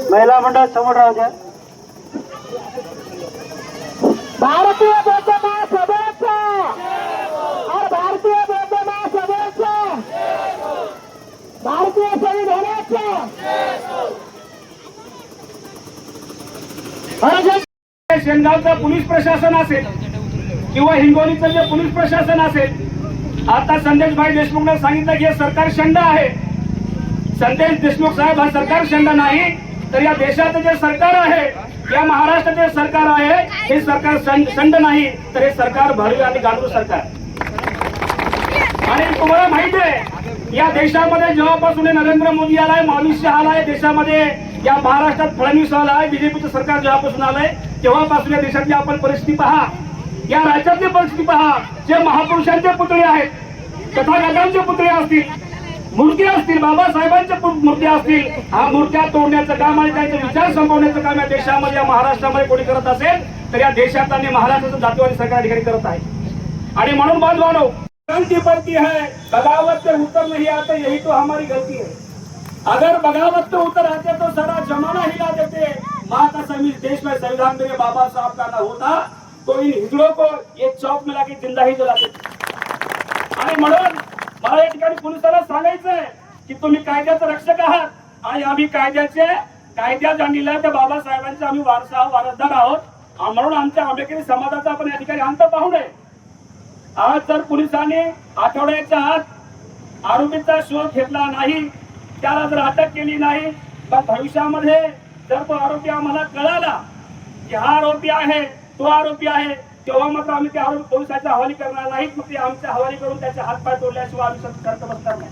महिला मंडळ समोर राहू द्या. भारतीय बौद्ध महासभेचा और भारतीय बौद्ध महासभेचा भारतीय संविधानाचा शेनगावचं पोलीस प्रशासन असेल किंवा हिंगोलीचं जे पोलीस प्रशासन असेल, आता संदेशभाई देशमुखने सांगितलं की हे सरकार शंड आहे. संदेश देशमुख साहेब हा सरकार शंड नाही, तर या देशाचं जे सरकार आहे, या महाराष्ट्राचे सरकार आहे, हे सरकार शंड नाही, तर हे सरकार भरवी आणि गांडूळ सरकार. आणि तुम्हाला माहिती आहे या देशामध्ये जेव्हापासून नरेंद्र मोदी आलाय, माणूस आलाय देशामध्ये, या महाराष्ट्रात फडणवीस आलाय, बीजेपीचं सरकार जेव्हापासून आलंय तेव्हापासून या देशातली आपण परिस्थिती पहा, या राज्यातली परिस्थिती पहा. जे महापुरुषांचे पुतळे आहेत, तथागतांचे पुतळे असतील, मूर्ती असतील, बाबासाहेबांच्या मूर्त्या असतील, हा मूर्त्या तोडण्याचं काम आणि त्यांचे विचार संपवण्याचं काम या देशामध्ये, या महाराष्ट्रामध्ये कोणी करत असेल तर या देशात आणि महाराष्ट्राचं जातीवादी सरकार ठिकाणी करत आहे. आणि म्हणून बांधवानो, क्रांति बनती है, बगावत से उतर नहीं आते, यही तो हमारी गलती है. अगर बगावत से उतर आते तो सारा जमाना हिला देते. माता सभी देश में संविधान मेरे बाबा साहब का ना होता तो इन हिजड़ों को एक चौक में लाके जिंदा ही जला देते. आणि म्हणून मला या ठिकाणी पोलिसांना सांगायचंय की तुम्ही कायद्याचे रक्षक आहात आणि आम्ही कायद्या जाणीला त्या बाबासाहेबांचे आम्ही वारसदार आहोत. म्हणून आमच्या आंबेडकरी समाजाचा आपण या ठिकाणी अंत पाहू नये. आज जर पोलिसांनी आठवड्याच्या आत आरोपीचा शोध घेतला नाही, त्याला जर अटक केली नाही, तर भविष्यामध्ये जर तो आरोपी आम्हाला कळाला की हा आरोपी आहे, तो आरोपी आहे, तेव्हा मात्र आम्ही त्या आरोपी पोलिसांच्या हवाली करणार नाहीत. मग ते आमच्या हवाली करून त्याचे हातपाय तोडल्याशिवाय आम्ही करत बसणार नाही.